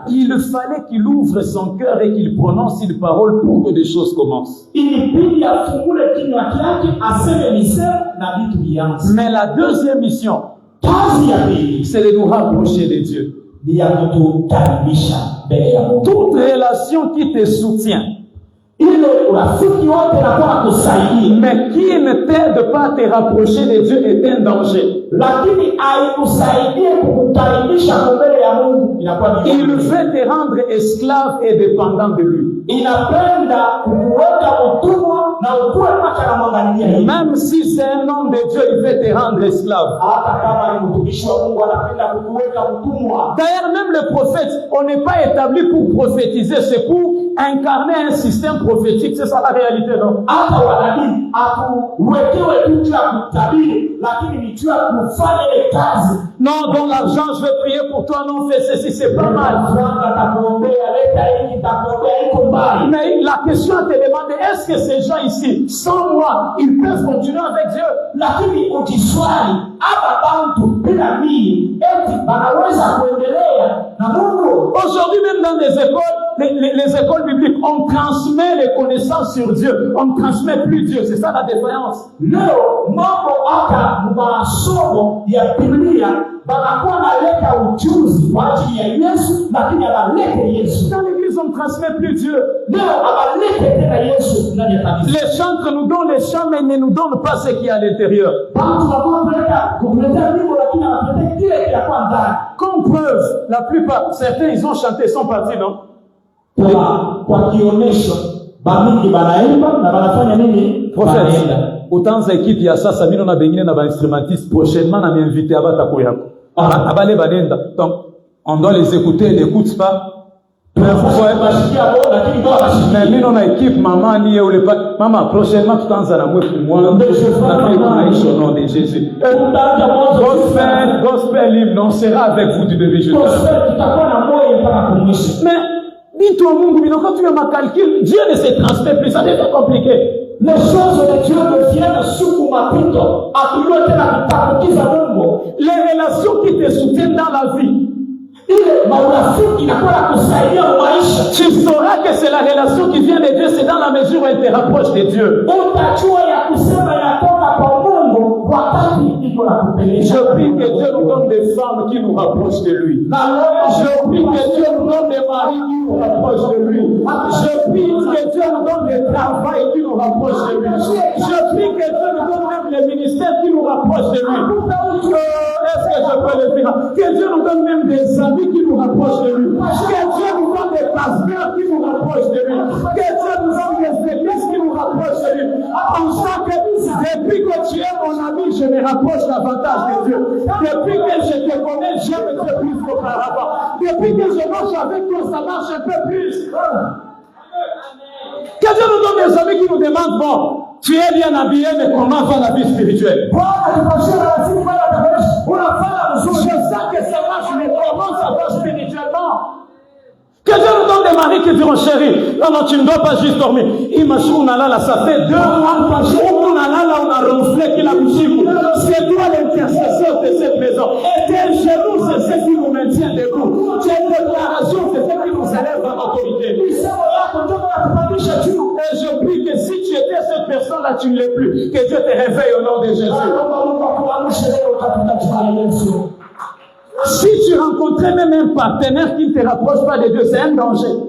Il fallait qu'il ouvre son cœur et qu'il prononce une parole pour que des choses commencent. Mais la deuxième mission, c'est de nous rapprocher de Dieu. Toute relation qui te soutient, mais qui ne t'aide pas à te rapprocher de Dieu est un danger. Il veut te rendre esclave et dépendant de lui. Même si c'est un homme de Dieu, il veut te rendre esclave. D'ailleurs, même le prophète, on n'est pas établi pour prophétiser, c'est pour incarner un système prophétique. C'est ça la réalité, non? Non, dans l'argent, je vais prier pour toi, non, fais ceci, c'est pas mal. Mais la question à te demander, est-ce que ces gens ici, sans moi, ils peuvent continuer avec Dieu? Aujourd'hui, même dans les écoles, les écoles bibliques, on transmet les connaissances sur Dieu. On ne transmet plus Dieu. C'est ça la défaillance. Dans l'église, on ne transmet plus Dieu. Les chantres nous donnent les chants, mais ne nous donnent pas ce qu'il y a à l'intérieur. Comme preuve, la plupart, certains, ils ont chanté, ils sont partis, non? Prophète, autant d'équipes, il y a ça, ça on a béni dans instrumentiste. Prochainement, on a invité à Batakoya. Donc, on doit les écouter, ils n'écoutent pas. Mais nous, on a équipe, maman, ni ou les pas. Maman, prochainement, tout en zana, moi, on a fait au nom de Jésus. Gospel hymne, on sera avec vous du début jusqu'à la fin. Mais, dis-toi, quand tu as ma calcul, Dieu ne se transmet plus, ça devient compliqué. Les choses de Dieu deviennent sous mapito. Les relations qui te soutiennent dans la vie, Tu sauras que c'est la relation qui vient de Dieu, c'est dans la mesure où elle te rapproche de Dieu. Je prie que Dieu nous donne des femmes qui nous rapprochent de lui. Je prie que Dieu nous donne des maris qui nous rapprochent de lui. Je prie que Dieu nous donne des travails qui nous rapprochent de lui. Je prie que Dieu nous donne même les ministères qui nous rapprochent de lui. Est-ce que je peux le dire? Que Dieu nous donne même des amis qui nous rapprochent de lui. Que Dieu nous donne des pasteurs qui nous rapprochent de lui. Que Dieu nous donne des églises qui nous rapprochent de lui. En sachant que depuis que tu es mon ami, je me rapproche davantage de Dieu. Depuis que je te connais, j'aime Dieu plus qu'auparavant. Depuis que je marche avec toi, ça marche un peu plus. Que Dieu nous donne des amis qui nous demandent, bon, tu es bien habillé, mais comment va la vie spirituelle? Je sais que ça marche, mais comment ça va spirituellement? Que Dieu nous donne des maris qui diront, chérie, non, tu ne dois pas juste dormir. Imagine, on a là, ça fait 2 mois par jour, on a là, on a ronflé qu'il a bouché. C'est toi l'intercesseur de cette maison. Et tes genoux, c'est ce qui nous maintient debout. Tes déclarations, c'est ce qui nous élève à l'autorité. Et je prie que si tu étais cette personne-là, tu ne l'es plus. Que Dieu te réveille au nom de Jésus. Si tu rencontrais même un partenaire qui ne te rapproche pas de Dieu, c'est un danger.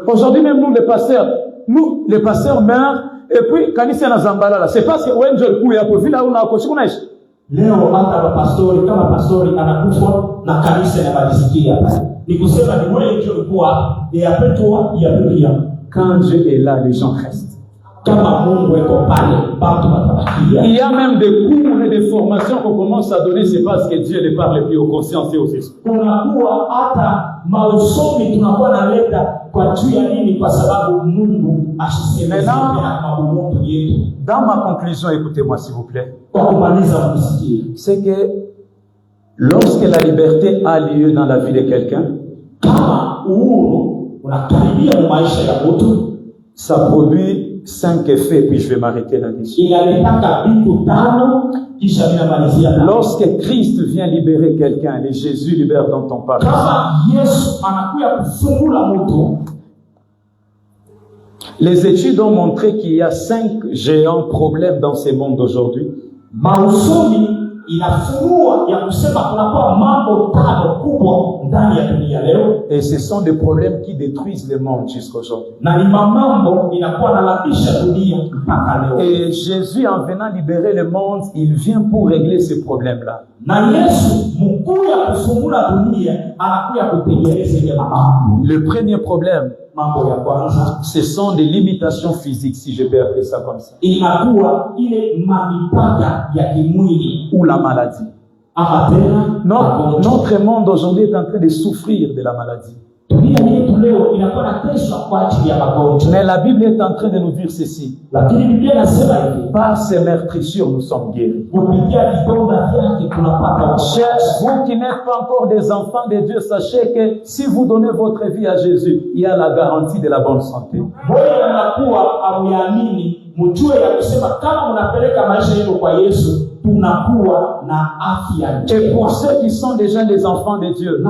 Aujourd'hui même nous les pasteurs meurent et puis kanisa na zambala là, c'est parce que wenje le ya kuvila una kushikunaisha. Leo hata pastori kama pastori anakufa na kanisa inabadilikia. Ni kusema ni wewe ndio ulikuwa et après toi il y a plus rien. Quand Dieu est là, les gens restent. Il y a même des cours et des formations qu'on commence à donner, c'est parce que Dieu ne parle plus aux consciences et aux esprits. Dans ma conclusion, écoutez-moi s'il vous plaît, c'est que lorsque la liberté a lieu dans la vie de quelqu'un, ça produit 5 effets, puis je vais m'arrêter là-dessus. Lorsque Christ vient libérer quelqu'un, les Jésus libère dont on parle. Les études ont montré qu'il y a 5 géants problèmes dans ces mondes d'aujourd'hui. Et ce sont des problèmes qui détruisent le monde jusqu'à aujourd'hui. Et Jésus, en venant libérer le monde, il vient pour régler ces problèmes-là. Le premier problème, ce sont des limitations physiques, si je peux appeler ça comme ça. Ou la maladie. Notre monde aujourd'hui est en train de souffrir de la maladie. Mais la Bible est en train de nous dire ceci. Par ces meurtrissures, nous sommes guéris. Chers, vous qui n'êtes pas encore des enfants de Dieu, sachez que si vous donnez votre vie à Jésus, il y a la garantie de la bonne santé. Et pour ceux qui sont déjà des enfants de Dieu,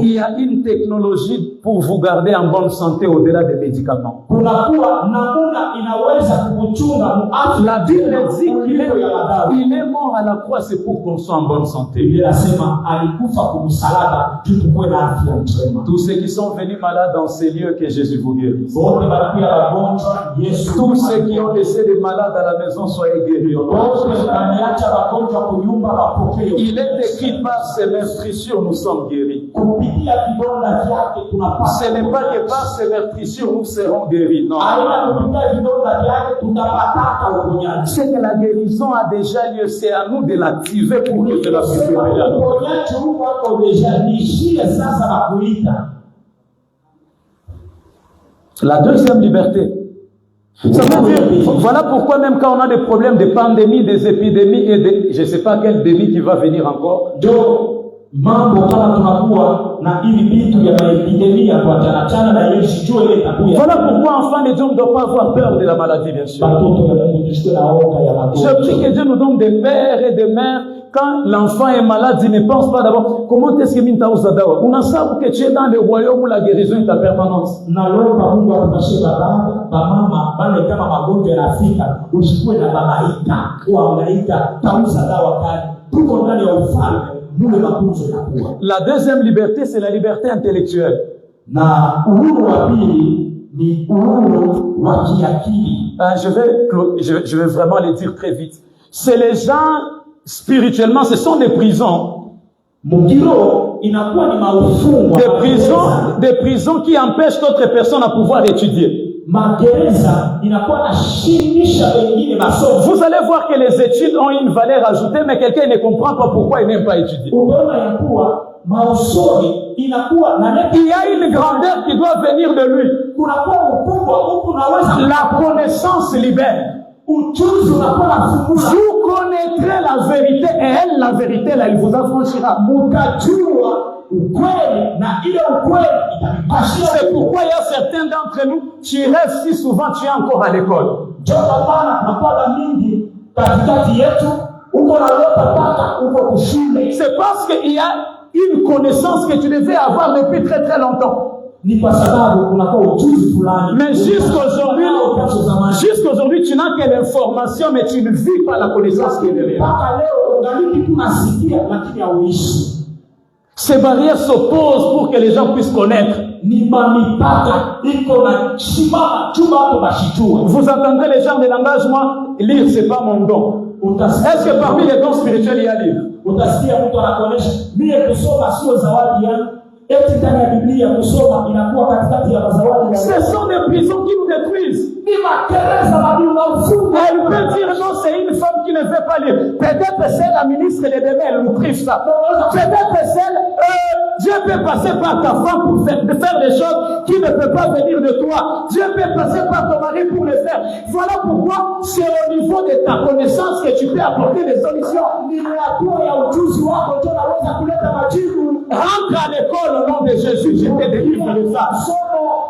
il y a une technologie pour vous garder en bonne santé au-delà des médicaments. La Bible dit qu'il est mort à la croix, c'est pour qu'on soit en bonne santé. Tous ceux qui sont venus malades dans ces lieux, que Jésus vous guérisse. Tous ceux qui ont laissé des malades à la maison, soyez guéris. Il est écrit par ces meurtrissures, nous sommes guéris. Ce n'est pas que par ces meurtrissures, nous serons guéris. Non. C'est que la guérison a déjà lieu. C'est à nous de l'activer pour que cela puisse révéler à nous. La deuxième liberté. Ça veut dire, voilà pourquoi même quand on a des problèmes de pandémie, des épidémies et je ne sais pas quelle démie qui va venir encore. mambo kama tunakuwa na ili vitu vya epidemia kwa chana na yeye sijue ile takuya. Voilà pourquoi enfant de Dieu ne doit pas avoir peur de la maladie, bien sûr. Je prie que Dieu nous donne des pères et des mères. Quand l'enfant est malade, il ne pense pas d'abord comment est-ce que minta usadawa. On a savoir que tu es dans le royaume où la guérison est en permanence. Nalomba Mungu atupashie baba, mama, bale kama magonjwa yanafika, usikue na babaika, uangaika, tauza dawa kali. Tuko ndani ya ufalme. La deuxième liberté, c'est la liberté intellectuelle. Je vais vraiment les dire très vite. C'est les gens, spirituellement, ce sont des prisons. Des prisons qui empêchent d'autres personnes à pouvoir étudier. Vous allez voir que les études ont une valeur ajoutée, mais quelqu'un ne comprend pas pourquoi il n'aime pas étudier. Il y a une grandeur qui doit venir de lui. La connaissance libère. Vous connaîtrez la vérité et elle, la vérité, là, il vous affranchira. C'est pourquoi il y a certains d'entre nous, tu rêves si souvent tu es encore à l'école. C'est parce qu'il y a une connaissance que tu devais avoir depuis très très longtemps. Mais jusqu'aujourd'hui, tu n'as que l'information, mais tu ne vis pas la connaissance qui est derrière. Ces barrières s'opposent pour que les gens puissent connaître. Vous entendrez les gens de langage, moi, lire, c'est pas mon don. Est-ce que parmi les dons spirituels, il y a lire? Ce sont des prisons qui nous détruisent. Elle peut dire non, c'est une femme qui ne veut pas lire. Peut-être c'est la ministre de demain, elle nous prive ça. Peut-être c'est Dieu peut passer par ta femme pour faire des choses qui ne peuvent pas venir de toi. Dieu peut passer par ton mari pour le faire. Voilà pourquoi c'est au niveau de ta connaissance que tu peux apporter des solutions. Rentre à l'école au nom de Jésus, je te délivre de ça.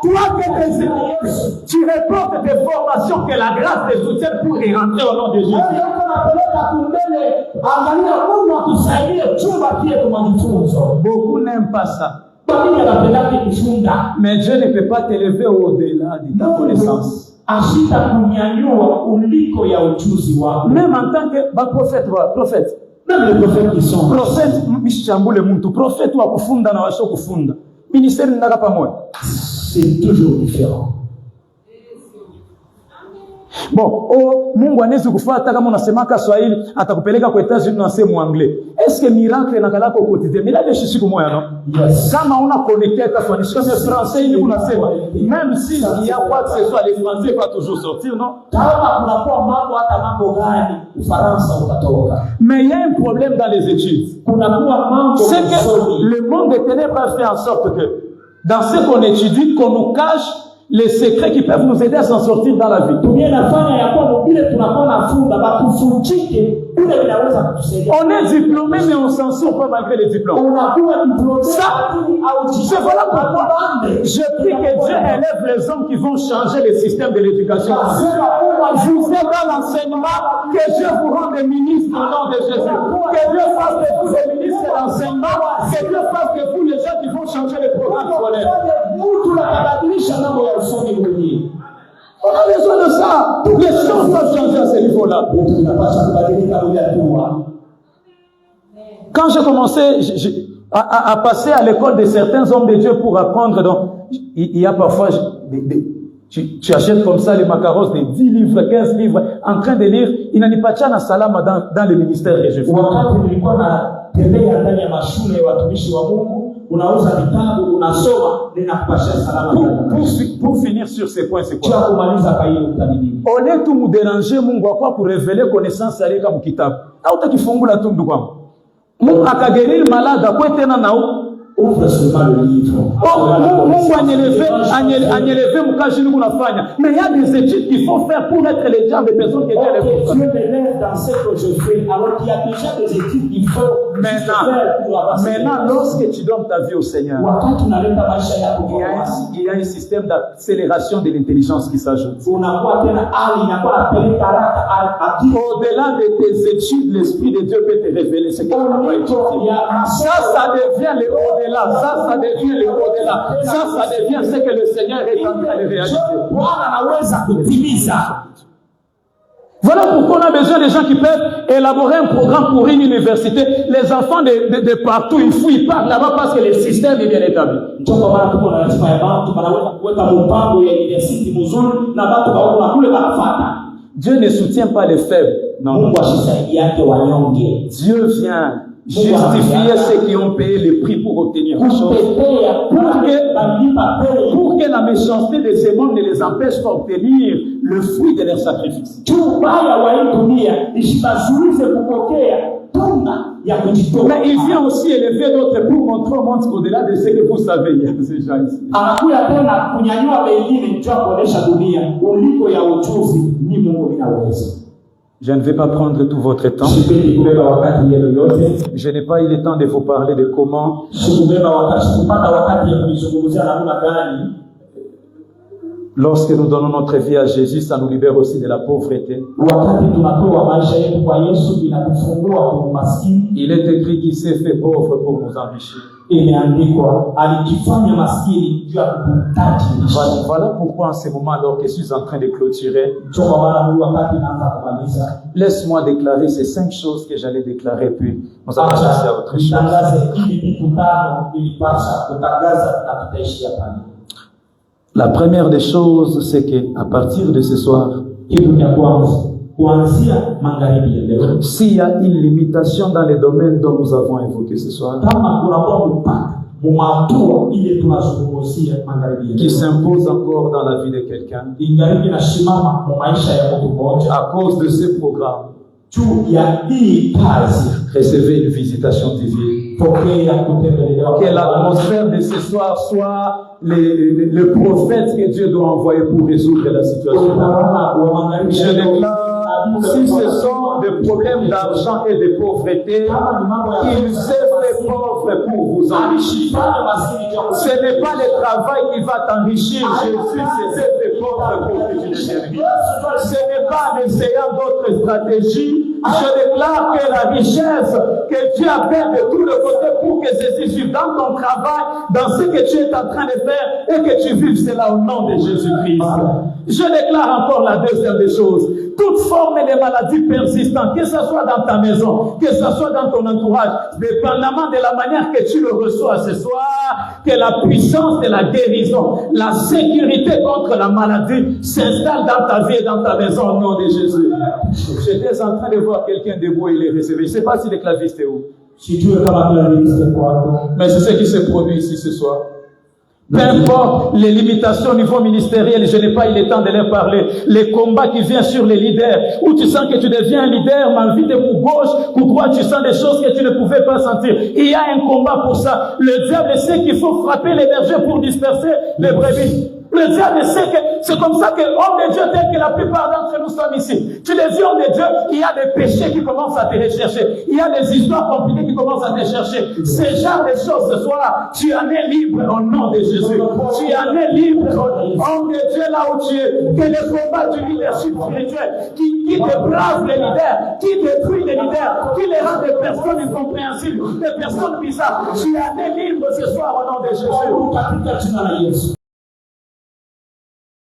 Toi tu reportes des formations que la grâce te soutienne pour y rentrer au nom de Jésus. Beaucoup n'aiment pas ça. Mais Dieu ne peut pas t'élever au-delà de ta connaissance. Même en tant que prophète. Même les prophètes qui sont prophètes, prophète ou kufunda na washo kufunda. Ministère n'aga pas moi. C'est toujours différent. Bon, Mungu anaweza kufuata kama unasemaka Swahili, atakupeleka kwa États-Unis na sema anglais. Est-ce que miracle na kalako quotidien? Miracle je siku moja non? Yes. Kama una connecté ta Swahili, comme le français il unasema, même si il y a quoi que ce soit les français pas toujours sortir, non? Kama kunakuwa mambo hata mambo gani, Ufaransa utatoka. Mais il y a un problème dans les études. Kunakuwa mambo c'est que le monde des ténèbres a fait en sorte que dans ce qu'on étudie, qu'on nous cache les secrets qui peuvent nous aider à s'en sortir dans la vie. On est diplômé, mais on s'en sort pas malgré les diplômes. Ça, c'est voilà pourquoi je prie que Dieu élève les hommes qui vont changer le système de l'éducation. Vous êtes dans l'enseignement, que Dieu vous rende des ministres au nom de Jésus. Que Dieu fasse de vous des ministres de l'enseignement, que Dieu fasse de vous les gens qui vont changer les programmes scolaires. On a besoin de ça. Les choses doivent changer à ce niveau-là. Quand j'ai commencé à passer à l'école de certains hommes de Dieu pour apprendre, donc, il y a parfois, tu achètes comme ça les macarons de 10 livres, 15 livres, en train de lire, il n'a pas de salama dans le ministère que je fais. Pour finir sur ces points, c'est quoi? On est tout nous déranger, Mungu kwa pour révéler connaissance à l'école kitab. Auta kifungula tu ndugu wangu. Mungu akageri malada kwa tena nao Ouvre seulement le livre. Mungu anyeleve mkashi ni kunafanya. Mais il y a des études qu'il faut faire pour être les gens des personnes qui étaient les Dieu me lève dans ce que je fais, alors qu'il y a déjà des études qu'il faut maintenant, lorsque tu donnes ta vie au Seigneur, il y a un système d'accélération de l'intelligence qui s'ajoute. Au-delà de tes études, l'Esprit de Dieu peut te révéler ce que tu n'as pas étudié. Ça devient le au-delà. Ça devient le au-delà. Ça devient ce que le Seigneur est en train de réaliser. Voilà pourquoi on a besoin de gens qui peuvent élaborer un programme pour une université. Les enfants de partout, ils fouillent, ils partent là-bas parce que le système est bien établi. Dieu ne soutient pas les faibles. Non. Dieu vient justifier ceux qui ont payé le prix pour obtenir quelque chose. Pour que la méchanceté de ces mondes ne les empêche d'obtenir le fruit de leur sacrifice. Mais il vient aussi élever d'autres pour montrer au monde au-delà de ce que vous savez. Il y a ces gens ici. Je ne vais pas prendre tout votre temps. Je n'ai pas eu le temps de vous parler de comment lorsque nous donnons notre vie à Jésus, ça nous libère aussi de la pauvreté. Il est écrit qu'il s'est fait pauvre pour nous enrichir. Voilà pourquoi en ce moment, alors que je suis en train de clôturer, laisse-moi déclarer ces 5 choses que j'allais déclarer, puis nous allons passer à autre chose. La première des choses, c'est qu'à partir de ce soir, s'il y a une limitation dans les domaines dont nous avons évoqué ce soir, qui s'impose encore dans la vie de quelqu'un, à cause de ce programme, recevez une visitation divine. Que l'atmosphère de ce soir soit le prophète que Dieu doit envoyer pour résoudre la situation. Je déclare, si ce sont des problèmes d'argent et de pauvreté, il s'est fait pauvre pour vous enrichir. Ce n'est pas le travail qui va t'enrichir. Jésus s'est fait pauvre pour que tu deviennes riche. Ce n'est pas en essayant d'autres stratégies. Je déclare que la richesse que Dieu appelle de tous les côtés pour que ceci suive dans ton travail, dans ce que tu es en train de faire et que tu vives cela au nom de Jésus-Christ. Je déclare encore la deuxième des choses. Toute forme de maladie persistante, que ce soit dans ta maison, que ce soit dans ton entourage, dépendamment de la manière que tu le reçois ce soir, que la puissance de la guérison, la sécurité contre la maladie s'installe dans ta vie et dans ta maison au nom de Jésus. J'étais en train de voir quelqu'un debout et il est recevé. Je ne sais pas si le claviste est où. Mais c'est ce qui s'est produit ici ce soir. Peu importe les limitations au niveau ministériel, je n'ai pas eu le temps de leur parler. Les combats qui viennent sur les leaders, où tu sens que tu deviens un leader, mais vite pour gauche, pour droite, tu sens des choses que tu ne pouvais pas sentir. Il y a un combat pour ça. Le diable sait qu'il faut frapper les bergers pour disperser les brebis. Le diable sait que c'est comme ça que homme de Dieu, tel que la plupart d'entre nous sommes ici. Tu les dis homme de Dieu, il y a des péchés qui commencent à te rechercher. Il y a des histoires compliquées qui commencent à te chercher. Ce genre de choses ce soir, tu en es libre au nom de Jésus. Tu en es libre, homme de Dieu, là où tu es. Que le combat du leadership spirituel, qui débrave les leaders, qui détruit les leaders, qui les rend des personnes incompréhensibles, des personnes bizarres. Tu en es libre ce soir au nom de Jésus.